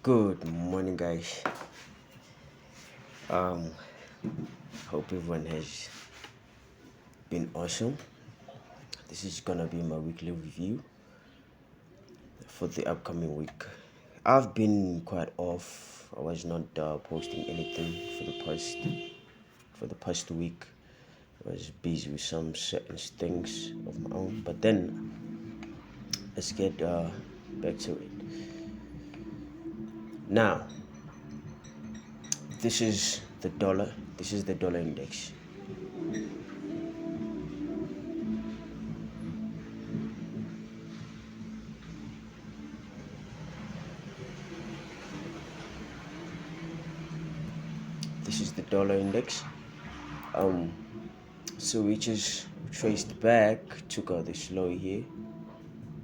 Good morning, guys. Um, Hope everyone has been awesome. This is gonna be my weekly review for the upcoming week. I've been quite off. I was not posting anything for the past week. I was busy with some certain things of my own. But then let's get back to it. Now, this is the dollar. This is the dollar index. This is the dollar index. So we just traced back, took out this low here,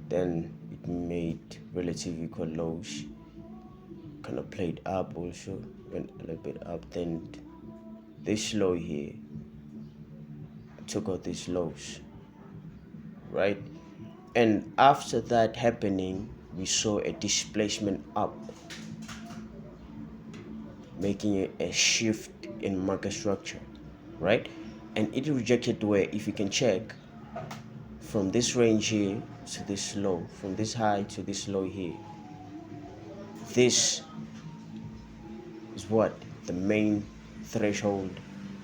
then it made relative equal lows, kind of played up also, went a little bit up, then this low here took out these lows, right? And after that happening, we saw a displacement up, making it a shift in market structure, right? And it rejected where, if you can check, from this range here to this low, from this high to this low here, this is what the main threshold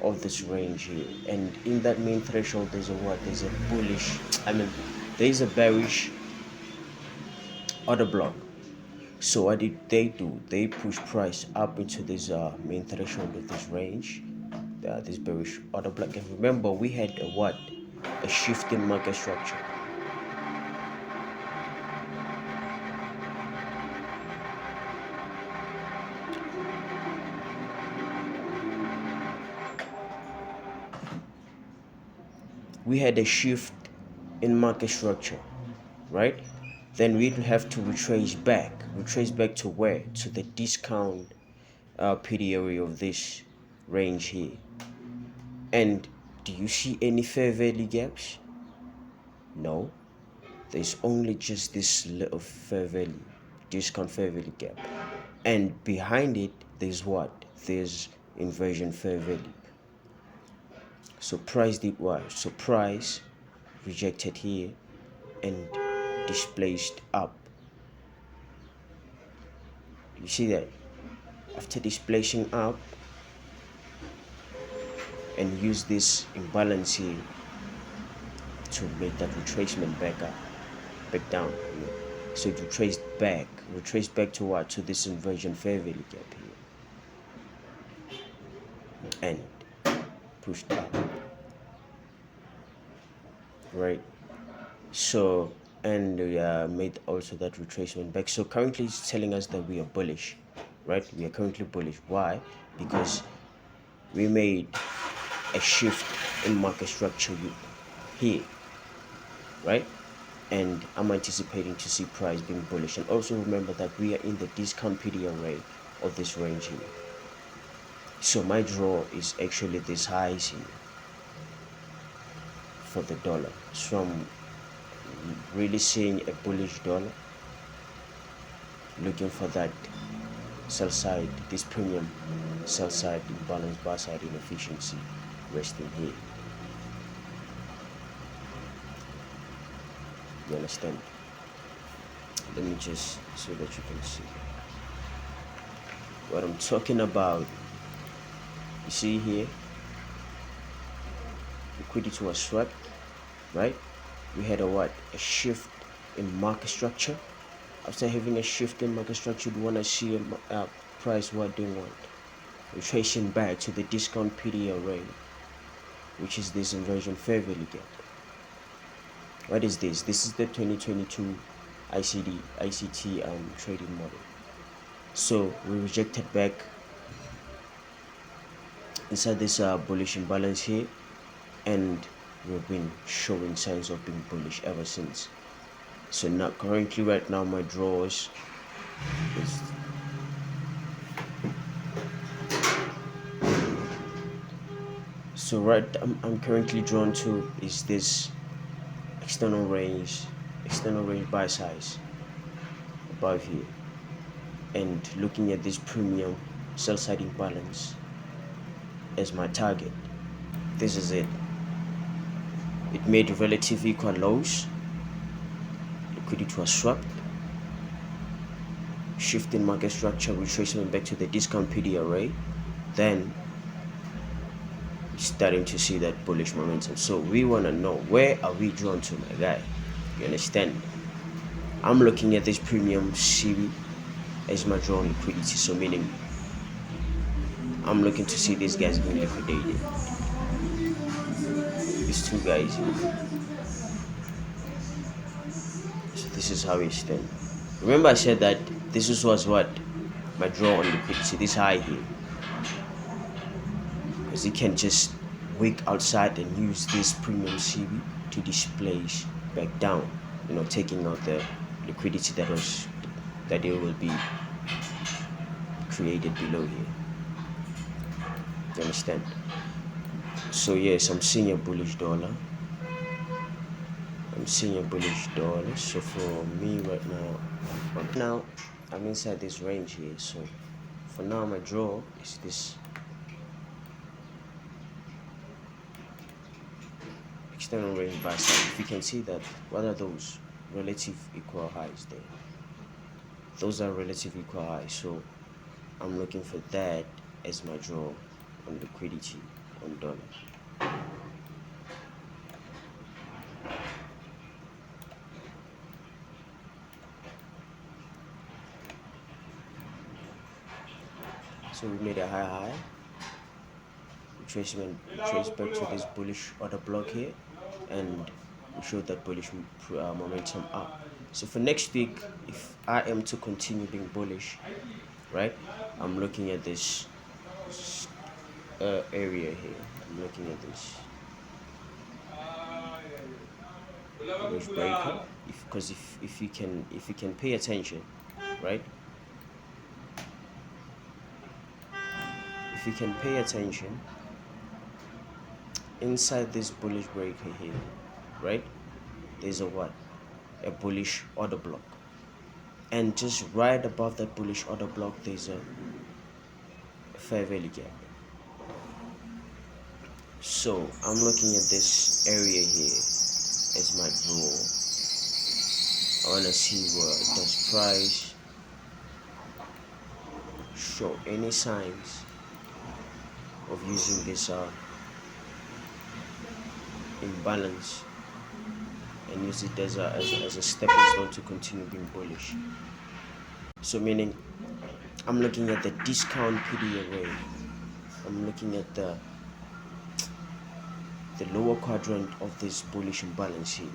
of this range here. And in that main threshold, there's a bullish, there's a bearish order block. So what did they do? They push price up into this main threshold of this range, this bearish order block. And remember, we had a shift in market structure. We had a shift in market structure, right? Then we'd have to retrace back to where? To the discount PD area of this range here. And do you see any fair value gaps? No. There's only just this little discount fair value gap. And behind it, there's what? There's inversion fair value. So price did what? So price rejected here and displaced up. You see that? After displacing up and use this imbalance here to make that retracement back down. So it retraced back to what? To this inversion fair value gap here. And pushed up. Right? So, and we made also that retracement back. So currently it's telling us that we are bullish, right? We are currently bullish. Why? Because we made a shift in market structure here, right? And I'm anticipating to see price being bullish. And also remember that we are in the discount PD array of this range here. So my draw is actually this highs here for the dollar. So I'm really seeing a bullish dollar, looking for that sell side, this premium sell side imbalance, bar side inefficiency resting here. You understand? Let me just so that you can see what I'm talking about. You see here, liquidity was swept, right? We had a shift in market structure. After having a shift in market structure, we want to see a price doing what? Retracing back to the discount PD array, which is this inversion fair value gap. What is this? This is the 2022 ICT trading model. So we rejected back inside this bullish imbalance here, and we've been showing signs of being bullish ever since. So now currently right now my draws is I'm currently drawn to is this external range buy size above here. and looking at this premium sell side imbalance as my target. This is it. It made relative equal lows. Liquidity was swept. Shift in market structure, retracement back to the discount PD array. Then starting to see that bullish momentum. So we want to know, where are we drawn to, my guy? You understand? I'm looking at this premium CB as my drawn liquidity. So meaning I'm looking to see these guys being liquidated. These two guys here. So this is how it stands. Remember I said that this was what? My draw on liquidity, this high here. Because you can just wake outside and use this premium CB to displace back down, you know, taking out the liquidity that it will be created below here. You understand? So yes, I'm seeing a bullish dollar. So for me right now I'm inside this range here. So for now my draw is this external range buy side. If you can see that, what are those relative equal highs there? Those are relative equal highs. So I'm looking for that as my draw on liquidity on dollar. So we made a high, trace back to this bullish order block here, and we showed that bullish momentum up. So for next week, if I am to continue being bullish, right, I'm looking at this area here. I'm looking at this bullish breaker. Because if you can pay attention, right? If you can pay attention inside this bullish breaker here, right, there's a what? A bullish order block, and just right above that bullish order block there's a fair value gap. So I'm looking at this area here as my draw. I want to see what does price show any signs of using this imbalance and use it as a stepping stone to continue being bullish. So meaning I'm looking at the discount PD array. I'm looking at the lower quadrant of this bullish imbalance here.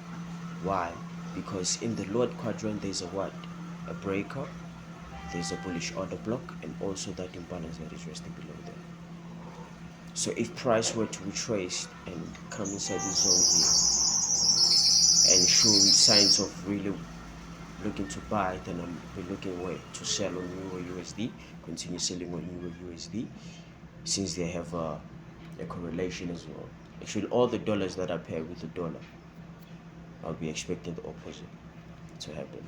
Why? Because in the lower quadrant there's a what? A breaker, there's a bullish order block, and also that imbalance that is resting below there. So if price were to retrace and come inside this zone here and show signs of really looking to buy, then I'm looking where to sell on EURUSD, continue selling on EURUSD, since they have a correlation as well. Actually, all the dollars that are paired with the dollar, I'll be expecting the opposite to happen.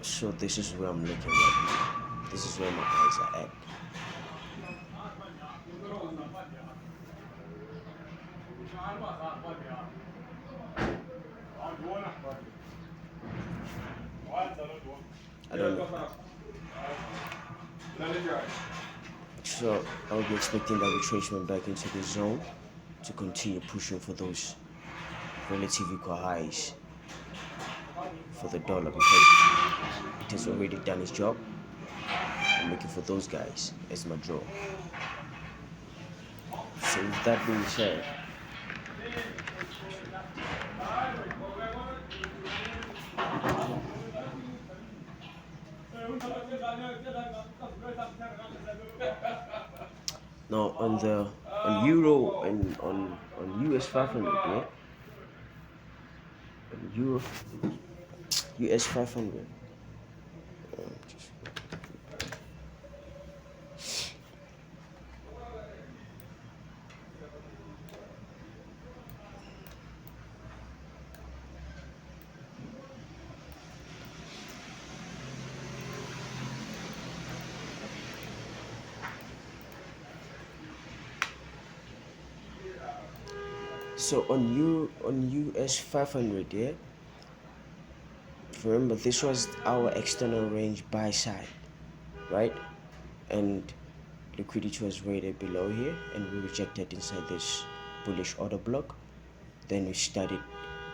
So this is where I'm looking at. This is where my eyes are at. I don't know. So I'll be expecting that retracement back into the zone to continue pushing for those relative equal highs for the dollar, because it has already done its job. I'm looking for those guys as my draw. So with that being said, now on Euro and on US500, yeah, on Euro US500. So on US500, yeah, remember this was our external range buy side, right? And liquidity was rated below here, and we rejected inside this bullish order block. Then we started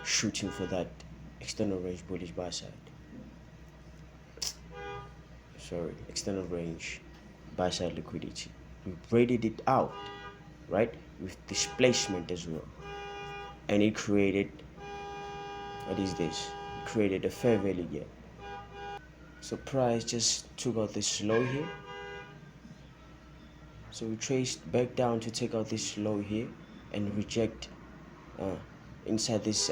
shooting for that external range bullish buy side. Sorry, external range buy side liquidity. We rated it out, right, with displacement as well, and it created, what is this? It created a fair value gap. So price just took out this low here. So we traced back down to take out this low here and reject inside this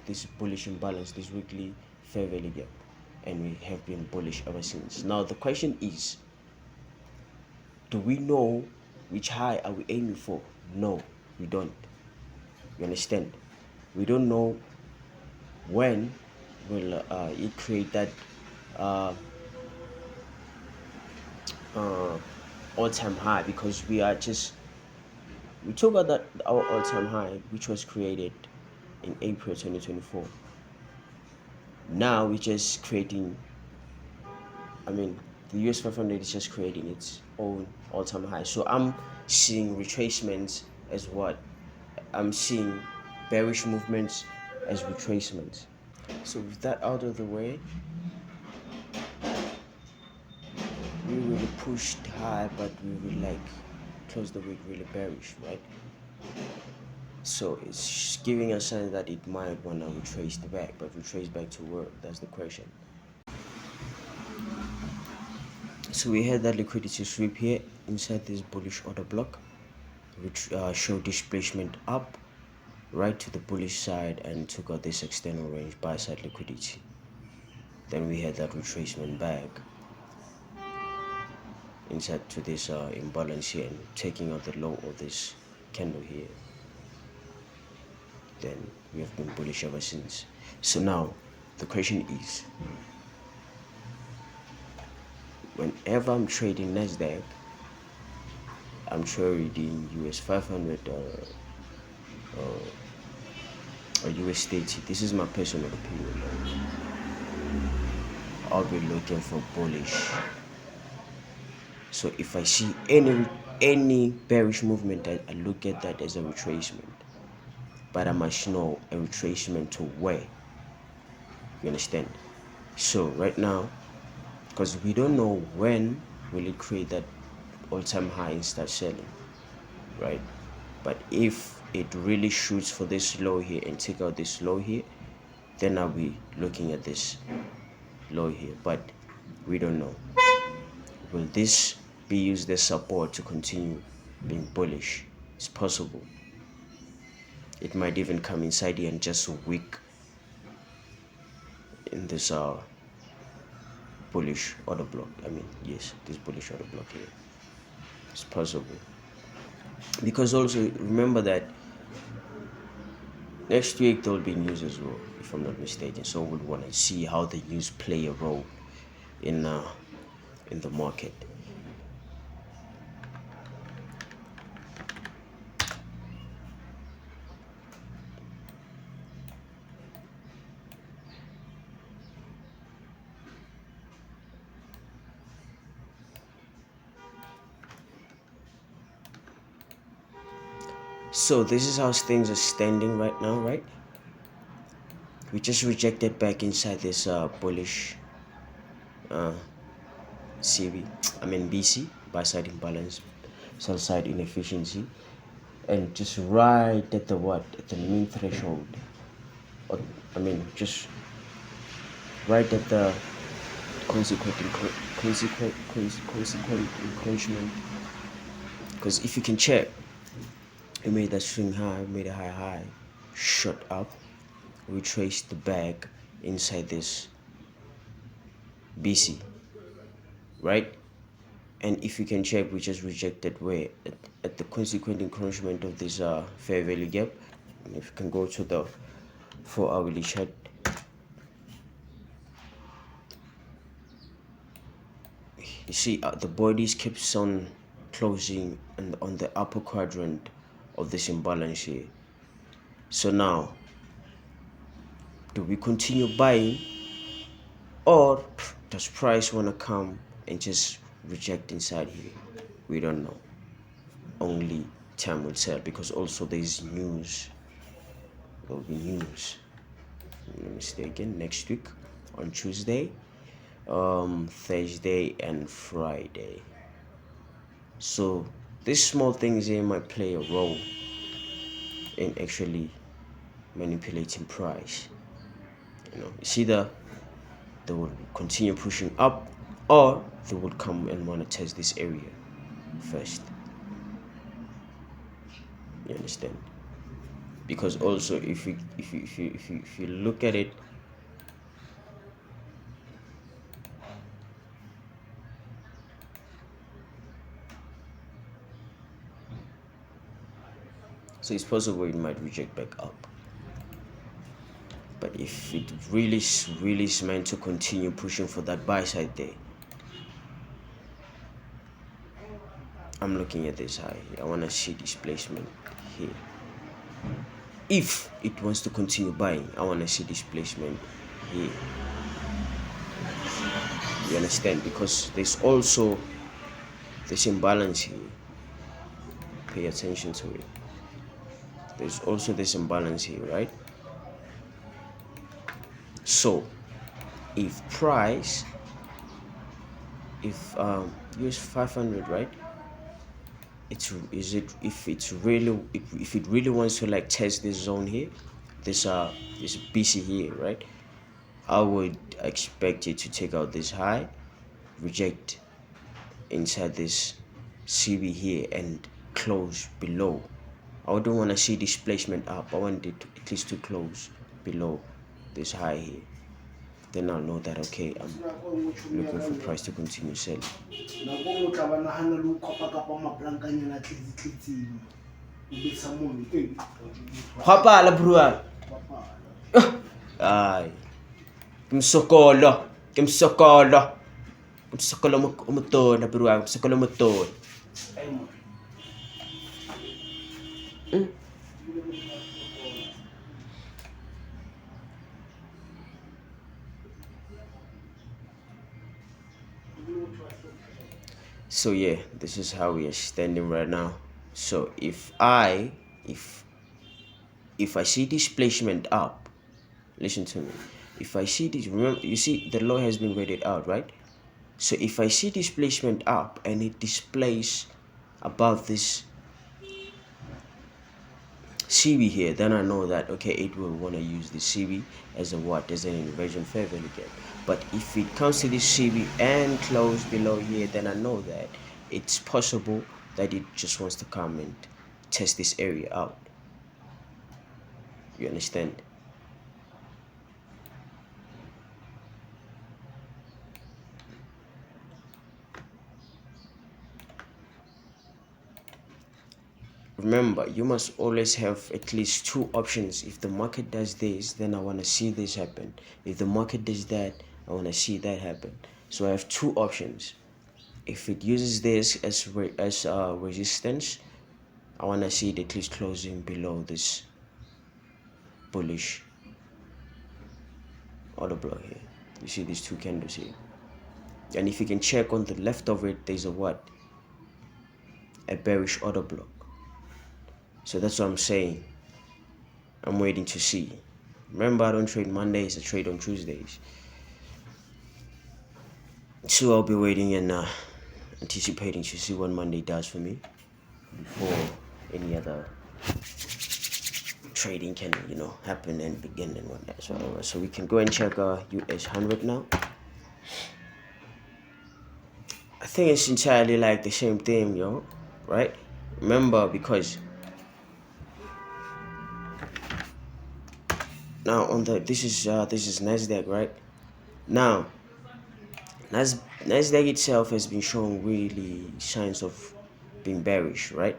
this bullish imbalance, this weekly fair value gap, and we have been bullish ever since. Now the question is, do we know which high are we aiming for? No, we don't. You understand? We don't know when will it create that all-time high, because we took out that our all-time high, which was created in April 2024. Now we're just creating, the US500 is just creating its own all-time high. So I'm seeing retracements as what? I'm seeing bearish movements as retracements. So with that out of the way, we really pushed high, but we will close the week really bearish, right? So it's giving a sign that it might want to retrace back, but retrace back to where? That's the question. So we had that liquidity sweep here inside this bullish order block, which showed displacement up right to the bullish side and took out this external range buy side liquidity. Then we had that retracement back inside to this imbalance here and taking out the low of this candle here. Then we have been bullish ever since. So now the question is, whenever I'm trading Nasdaq, I'm trading US500 or US30. This is my personal opinion. I'll be looking for bullish. So if I see any bearish movement, I look at that as a retracement. But I must know a retracement to where. You understand? So right now, because we don't know when will it create that all-time high and start selling, right? But if it really shoots for this low here and take out this low here, then I'll be looking at this low here. But we don't know. Will this be used as support to continue being bullish? It's possible. It might even come inside here and just weak in this bullish order block. Yes, this bullish order block here. It's possible. Because also remember that next week there will be news as well, if I'm not mistaken. So we'll want to see how the news play a role in the market. So this is how things are standing right now, right? We just rejected back inside this bullish BC, buy side imbalance, sell side inefficiency, and just right at the at the mean threshold, or just right at the consequent encroachment. Because if you can check, it made that swing high, made a high, shot up, retraced the back inside this BC, right? And if you can check, we just rejected where at the consequent encroachment of this fair value gap. And if you can go to the 4-hourly chart, you see the bodies keeps on closing and on the upper quadrant of this imbalance here. So now, do we continue buying, or does price want to come and just reject inside here? We don't know. Only time will tell, because also there's news. There will be news. Let me say again, next week on Tuesday, Thursday and Friday. So these small things here might play a role in actually manipulating price. It's either they will continue pushing up, or they will come and want to test this area first. You understand? Because also if you look at it, so it's possible it might reject back up. But if it really is meant to continue pushing for that buy side there, I'm looking at this high. I want to see displacement here. If it wants to continue buying, I want to see displacement here. You understand? Because there's also this imbalance here. Pay attention to it. There's also this imbalance here, right? So if price, if Us500, right, if it really wants to like test this zone here, this BC here, right, I would expect it to take out this high, reject inside this CB here and close below. I don't want to see displacement up. I want it at least to close below this high here. Then I'll know that, okay, I'm looking for price to continue selling. Papala bro. Ay. Kimsokolo motor na bro, kimsokolo motor. So yeah, this is how we are standing right now. So if I see displacement up, listen to me. If I see this, remember, you see the low has been weighted out, right? So if I see displacement up and it displays above this CB here, then I know that, okay, it will want to use the CB as a what? As an inversion fair value gap. But if it comes to this CB and close below here, then I know that it's possible that it just wants to come and test this area out. You understand? Remember, you must always have at least two options. If the market does this, then I want to see this happen. If the market does that, I want to see that happen. So I have two options. If it uses this as resistance, I want to see it at least closing below this bullish order block here. You see these two candles here. And if you can check on the left of it, there's a what? A bearish order block. So that's what I'm saying. I'm waiting to see. Remember, I don't trade Mondays, I trade on Tuesdays. So I'll be waiting and anticipating to see what Monday does for me before any other trading can, happen and begin and whatnot. So we can go and check Us100 now. I think it's entirely like the same thing, right? Remember, because now on this is Nasdaq, right? Now Nasdaq itself has been showing really signs of being bearish, right?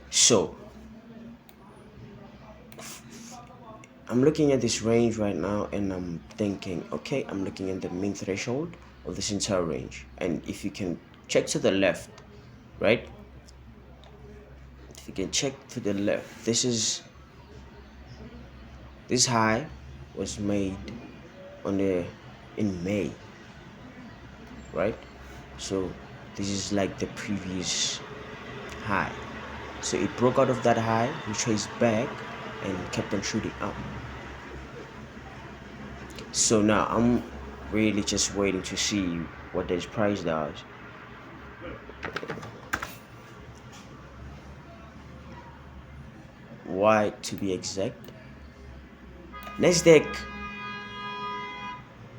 So I'm looking at this range right now and I'm thinking, okay, I'm looking at the mean threshold of this entire range. And if you can check to the left, right, if you can check to the left, this high was made in May, right? So this is like the previous high. So it broke out of that high, retraced back, and kept on shooting up. So now I'm really just waiting to see what this price does. Why, to be exact, Nasdaq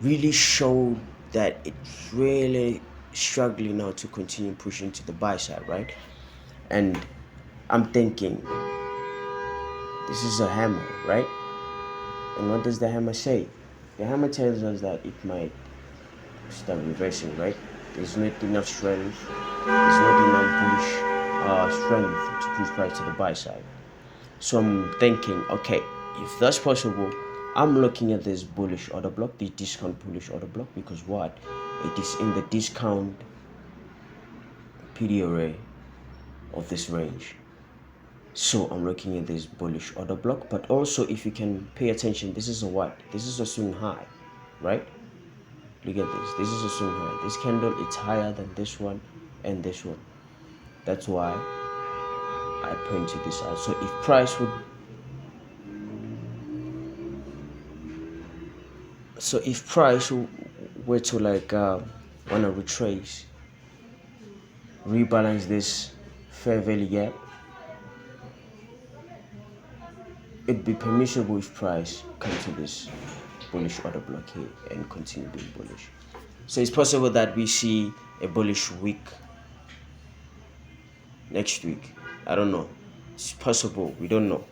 really showed that it's really struggling now to continue pushing to the buy side, right? And I'm thinking this is a hammer, right? And what does the hammer say? The hammer tells us that it might start reversing, right? There's not enough strength, there's not enough bullish strength to push price to the buy side. So I'm thinking, okay, if that's possible, I'm looking at this bullish order block, the discount bullish order block, because what? It is in the discount PD array of this range. So I'm looking at this bullish order block, but also if you can pay attention, this is a what? This is a swing high, right? Look at this. This is a swing high. This candle, it's higher than this one and this one. That's why I pointed this out. So if price were to like wanna retrace, rebalance this fair value gap, it'd be permissible if price come to this bullish order block here and continue being bullish. So it's possible that we see a bullish week next week. I don't know. It's possible. We don't know.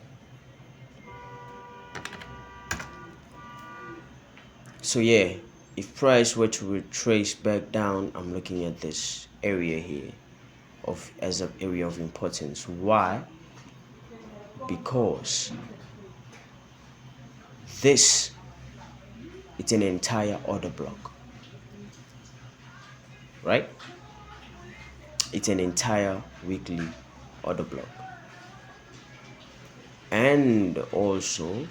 So yeah, if price were to retrace back down, I'm looking at this area here as an area of importance. Why? Because it's an entire order block, right? It's an entire weekly order block. And also,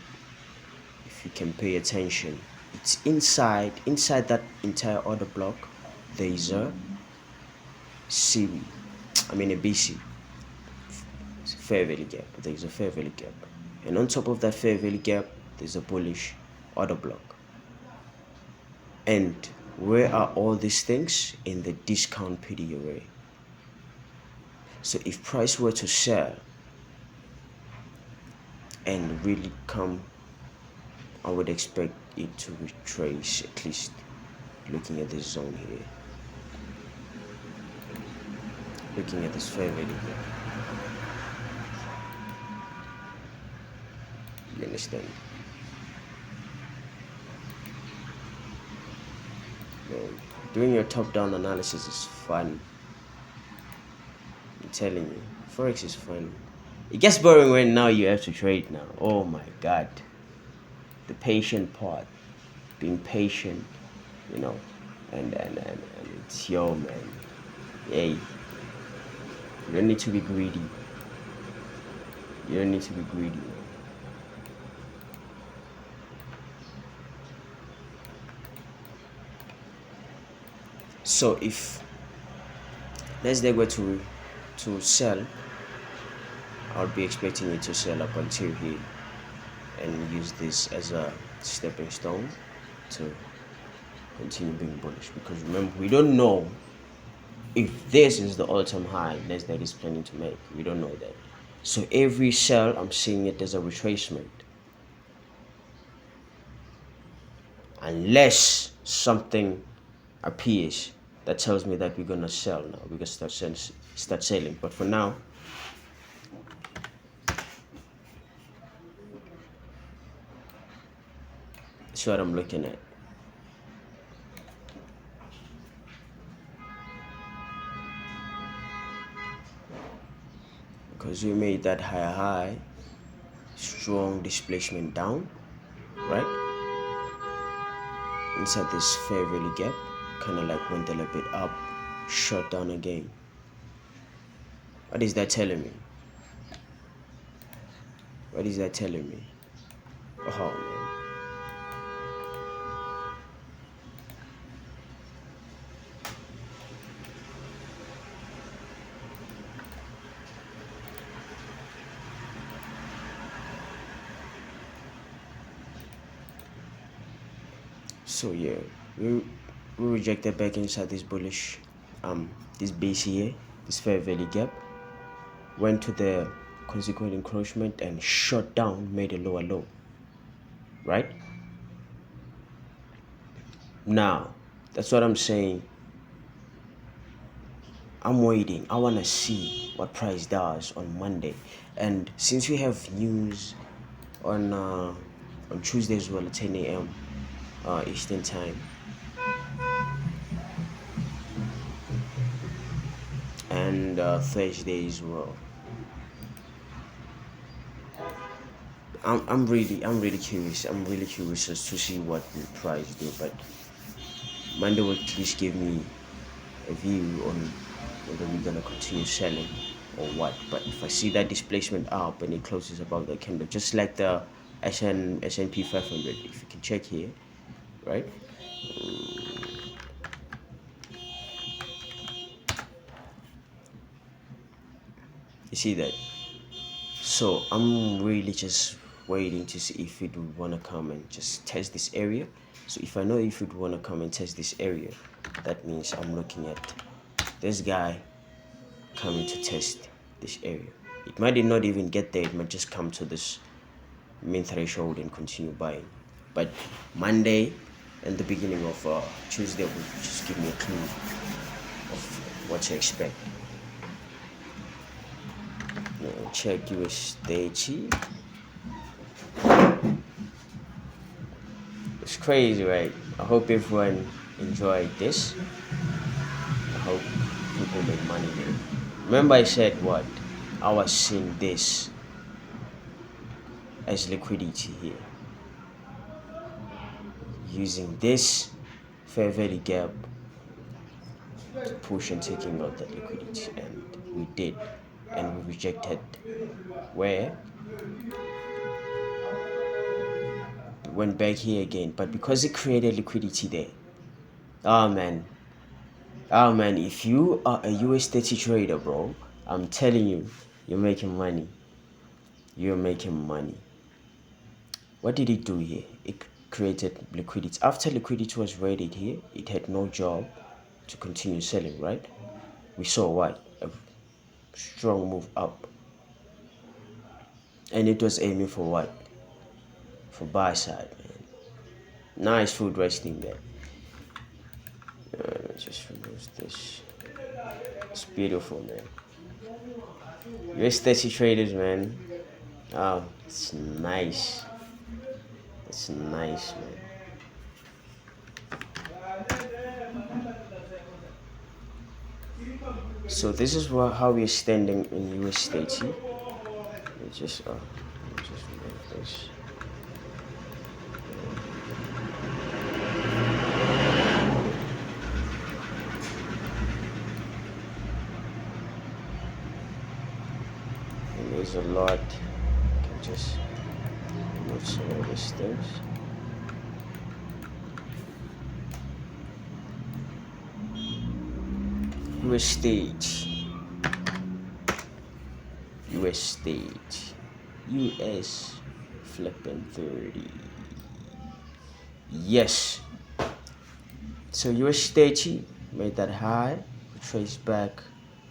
if you can pay attention, it's inside that entire order block, there is a BC, fair value gap. There is a fair value gap, and on top of that fair value gap, there's a bullish order block. And where are all these things? In the discount PD array. So if price were to sell and really come, I would expect it to retrace, at least looking at this zone here, looking at this fair value here. You understand? Doing your top-down analysis is fun. I'm telling you, Forex is fun. It gets boring when now you have to trade now. Oh my God. The patient part, being patient, and it's yo, man. Hey, you don't need to be greedy. You don't need to be greedy. So if Nasdaq were to sell, I'll be expecting it to sell up until here and use this as a stepping stone to continue being bullish. Because remember, we don't know if this is the all-time high Nasdaq is planning to make. We don't know that. So every sell, I'm seeing it as a retracement. Unless something appears that tells me that we're gonna sell now, we're gonna start selling. But for now, that's what I'm looking at. Because we made that high, strong displacement down, right? Inside this fair value gap, kind of like went a little bit up, shut down again. What is that telling me? What is that telling me? Oh man. So yeah, we rejected back inside this bullish, this base here, this fair value gap, went to the consequent encroachment and shot down, made a lower low, right? Now, that's what I'm saying. I'm waiting. I want to see what price does on Monday, and since we have news on Tuesday as well at 10 a.m. Eastern time, and Thursday as well. I'm really curious. I'm really curious as to see what the price do, but Monday will at least give me a view on whether we're gonna continue selling or what. But if I see that displacement up and it closes above the candle, just like the S&P 500, if you can check here, right? You see that? So I'm really just waiting to see if it would want to come and just test this area. So if I know if it would want to come and test this area, that means I'm looking at this guy coming to test this area. It might not even get there. It might just come to this main threshold and continue buying. But Monday and the beginning of Tuesday will just give me a clue of what to expect. Now check USD. It's crazy, right? I hope everyone enjoyed this. I hope people make money there. Remember I said what? I was seeing this as liquidity here. Using this fair value gap to push and taking out that liquidity, and we did, and we rejected where went back here again, but because it created liquidity there, oh man, if you are a US30 trader, bro, I'm telling you, you're making money. What did it do here? It created liquidity. After liquidity was raided here, it had no job to continue selling, right? We saw what? A strong move up. And it was aiming for what? For buy side, man. Nice food resting there. Let's just remove this. It's beautiful, man. US30 traders, man. Oh, it's nice. It's nice, man. So this is how we're standing in US30. Just remove this. And there's a lot. I can just remove some of these things. US stage. US flipping 30. Yes. So US30 made that high, traced back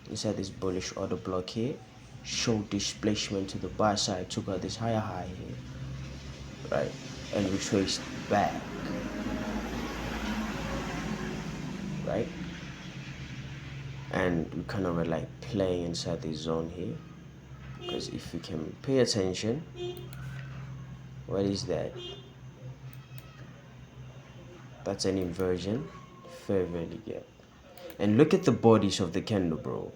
inside this bullish order block here, showed displacement to the buy side, took out this higher high here, right, and retraced back, right, and we kind of were like playing inside this zone here, because if you can pay attention, what is that? That's an inversion, fair value gap. And look at the bodies of the candle, bro.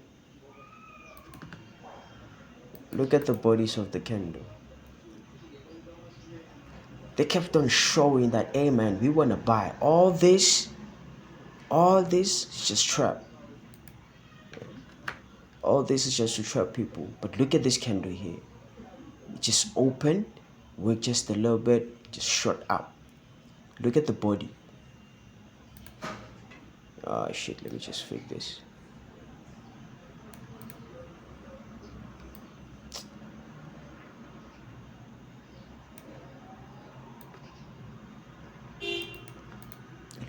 Look at the bodies of the candle. They kept on showing that, hey man, we want to buy all this is just trap. All this is just to trap people. But look at this candle here. just open, work just a little bit, just shot up. Look at the body. Ah, shit, let me just fix this.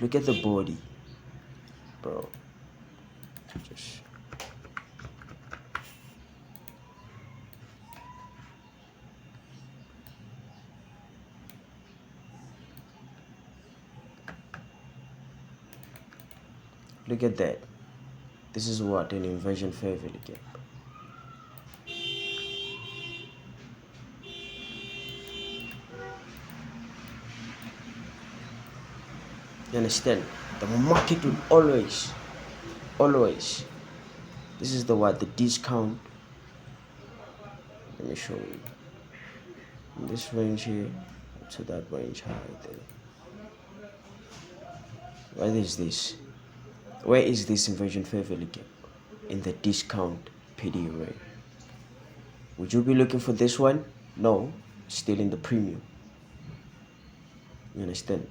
Look at the body, bro. Just look at that. This is what an inversion fair value gap. You understand? The market will always, this is the what? The discount. Let me show you. In this range here to that range high there. What is this? Where is this inversion fair value gap? In the discount PD array. Would you be looking for this one? No, still in the premium. You understand?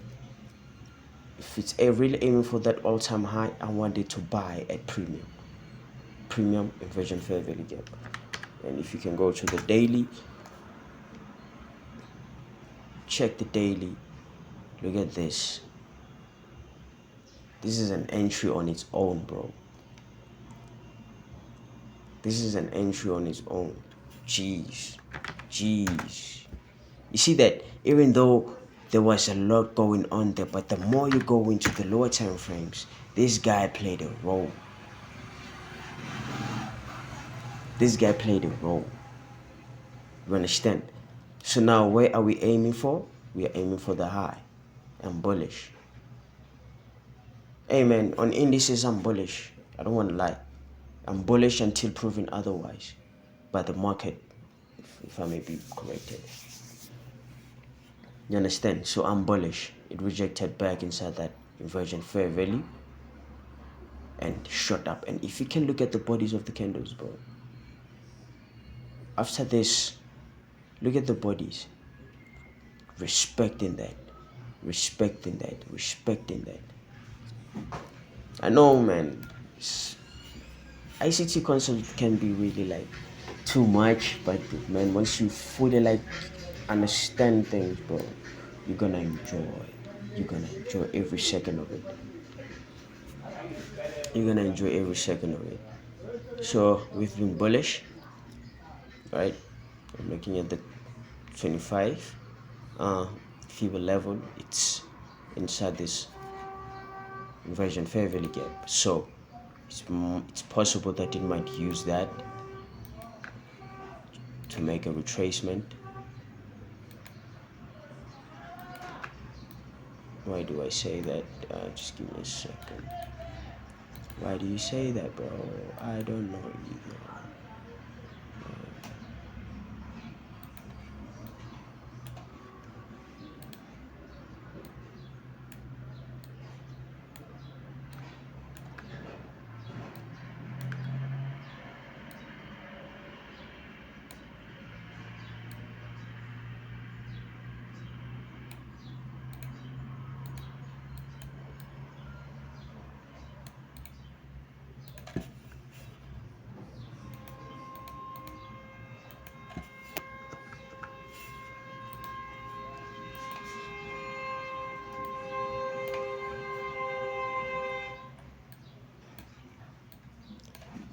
If it's really aiming for that all-time high, I want it to buy at premium inversion fair value gap. And if you can go to the daily, check the daily, look at this. This is an entry on its own, bro. This is an entry on its own. Jeez. You see that even though there was a lot going on there, but the more you go into the lower time frames, this guy played a role. You understand? So now where are we aiming for? We are aiming for the high. I'm bullish. Hey man, on indices I'm bullish. I don't want to lie. I'm bullish until proven otherwise by the market, if I may be corrected. You understand? So I'm bullish. It rejected back inside that inversion fair value and shot up. And if you can look at the bodies of the candles, bro, after this, look at the bodies. Respecting that. I know, man, ICT consult can be really like too much, but man, once you fully like understand things, bro, you're gonna enjoy every second of it. So we've been bullish, right? I'm looking at the 25 fever level. It's inside this inversion fair value gap, so it's possible that it might use that to make a retracement. Why do I say that? Just give me a second. Why do you say that, bro? I don't know either.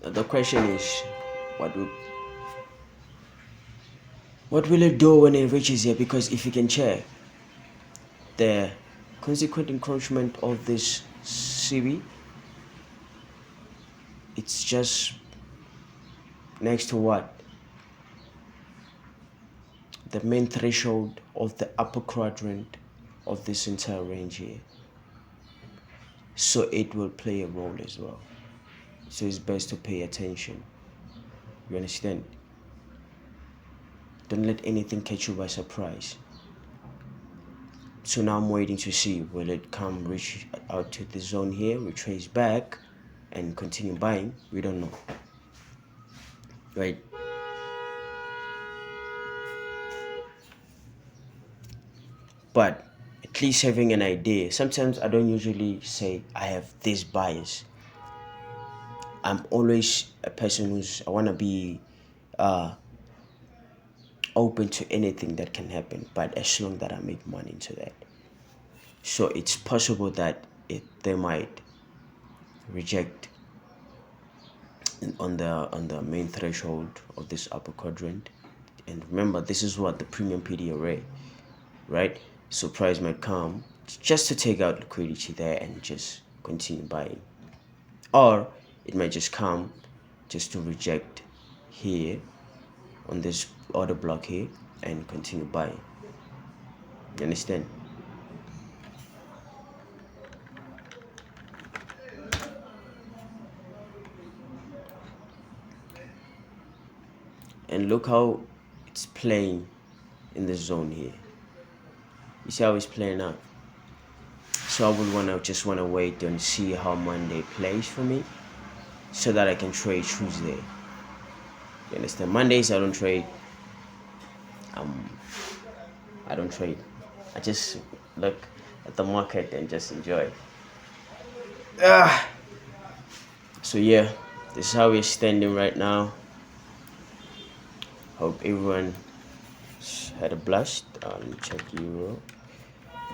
The question is, what will it do when it reaches here? Because if you can check the consequent encroachment of this CB, it's just next to what? The main threshold of the upper quadrant of this entire range here. So it will play a role as well. So it's best to pay attention. You understand? Don't let anything catch you by surprise. So now I'm waiting to see, will it come reach out to the zone here, retrace back and continue buying? We don't know, right? but at least having an idea. Sometimes I don't usually say I have this bias. I'm always a person who's, I want to be open to anything that can happen, but as long that I make money into that. So it's possible that they might reject on the main threshold of this upper quadrant. And remember, this is what the premium PD array, right? So price might come just to take out liquidity there and just continue buying, or it might just come just to reject here on this order block here and continue buying. You understand? And look how it's playing in the zone here. You see how it's playing out? So I would just wanna wait and see how Monday plays for me, so that I can trade Tuesday. You understand? Mondays I don't trade. I don't trade. I just look at the market and just enjoy. So yeah, this is how we're standing right now. Hope everyone had a blast. Let me check Euro.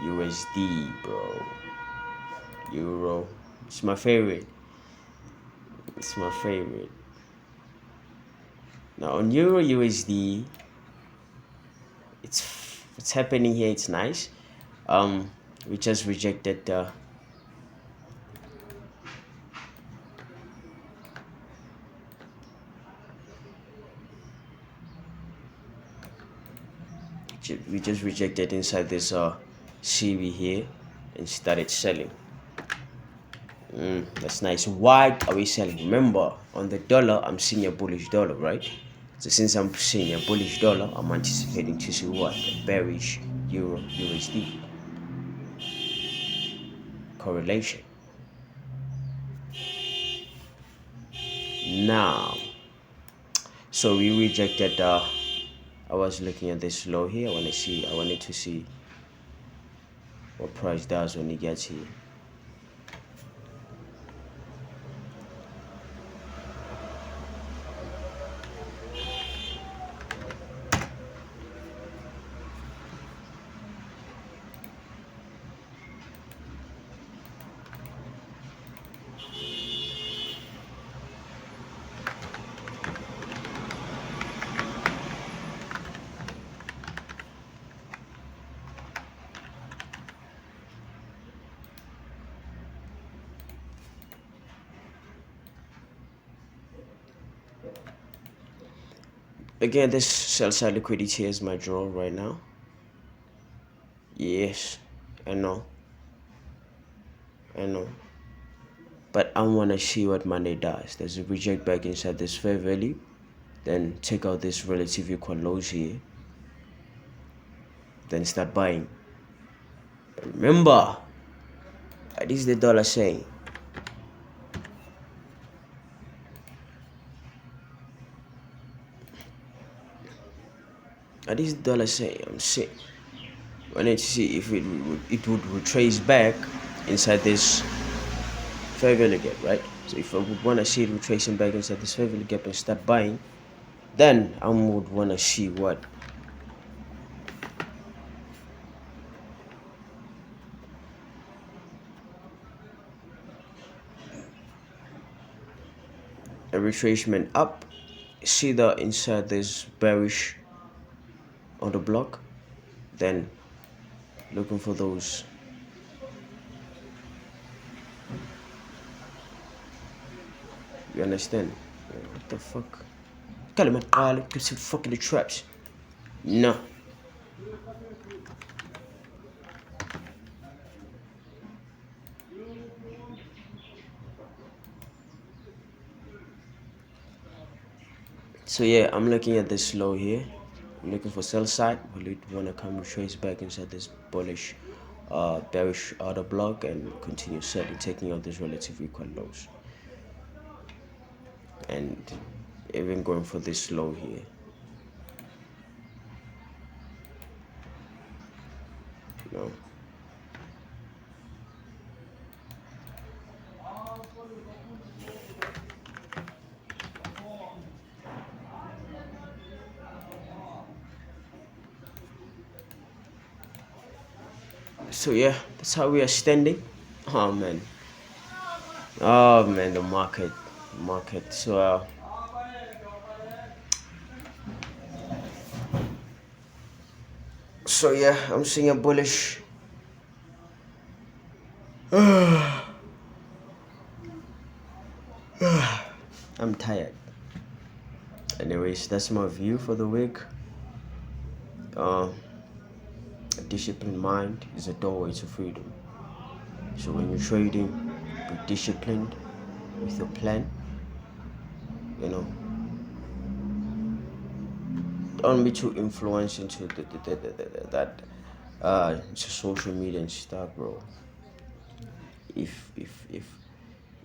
USD, bro. Euro. It's my favorite. It's my favorite. Now on Euro USD, it's happening here. It's nice. We just rejected the we just rejected inside this CB here and started selling. That's nice. Why are we selling? Remember, on the dollar, I'm seeing a bullish dollar, right? So since I'm seeing a bullish dollar, I'm anticipating to see what? A bearish Euro USD correlation. Now, so we rejected I was looking at this low here. I wanted to see what price does when it gets here. Again, this sell side liquidity is my draw right now. Yes, I know. But I want to see what Monday does. There's a reject back inside this fair value. Then take out this relative equal lows here. Then start buying. But remember, this is the dollar saying. This dollar saying, I'm sick. I need to see if it would retrace back inside this fair value gap, right? So if I would want to see it retracing back inside this fair value gap and start buying, then I would want to see what a retracement up, see the inside this bearish on the block, then looking for those you understand. What the fuck? كلمة قالب keeps fucking the traps. No. So yeah, I'm looking at this low here. I'm looking for sell side. Will it want to come retrace back inside this bullish bearish order block and continue selling, taking out this relative equal lows, and even going for this low here. you know. So yeah, that's how we are standing. Oh man. Oh man, the market. So yeah, I'm seeing a bullish. I'm tired. Anyways, that's my view for the week. A disciplined mind is a doorway to freedom. So when you're trading, be disciplined with your plan. You know, don't be too influenced into that social media and stuff, bro. If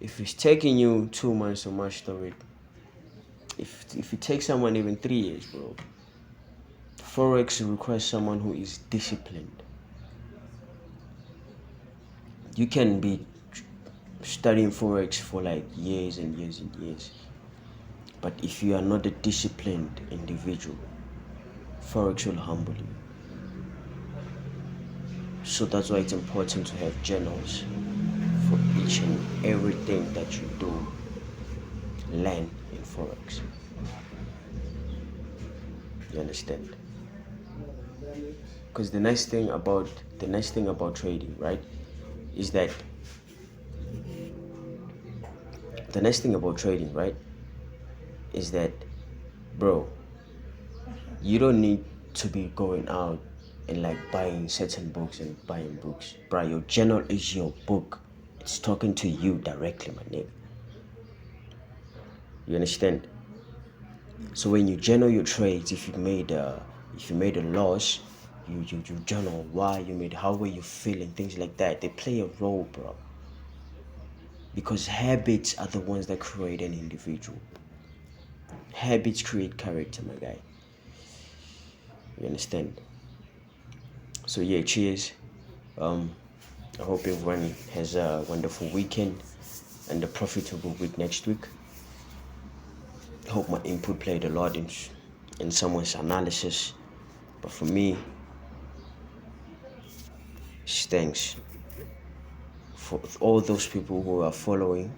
it's taking you 2 months to master it, if it takes someone even 3 years, bro, forex requires someone who is disciplined. You can be studying forex for like years and years and years, but if you are not a disciplined individual, forex will humble you. So that's why it's important to have journals for each and everything that you do learn in forex. You understand? Because the nice thing about trading, right, is that bro, you don't need to be going out and like buying certain books and buying books, bro. Your journal is your book. It's talking to you directly, my nigga. You understand? So when you journal your trades, if you made a loss, you journal why you made, how were you feeling, things like that. They play a role, bro. Because habits are the ones that create an individual. Habits create character, my guy. You understand? So yeah, cheers. I hope everyone has a wonderful weekend and a profitable week next week. I hope my input played a lot in someone's analysis. But for me, thanks for all those people who are following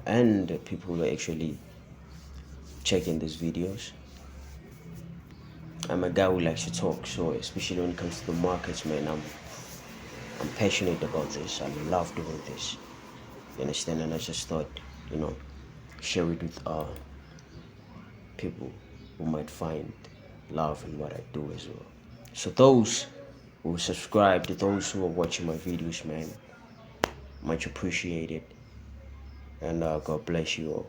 and the people who are actually checking these videos. I'm a guy who likes to talk, so especially when it comes to the markets, man, I'm passionate about this. I love doing this. You understand? And I just thought, share it with people who might find love in what I do as well. So those who subscribe, to those who are watching my videos, man, much appreciated. And God bless you all.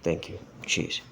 Thank you. Cheers.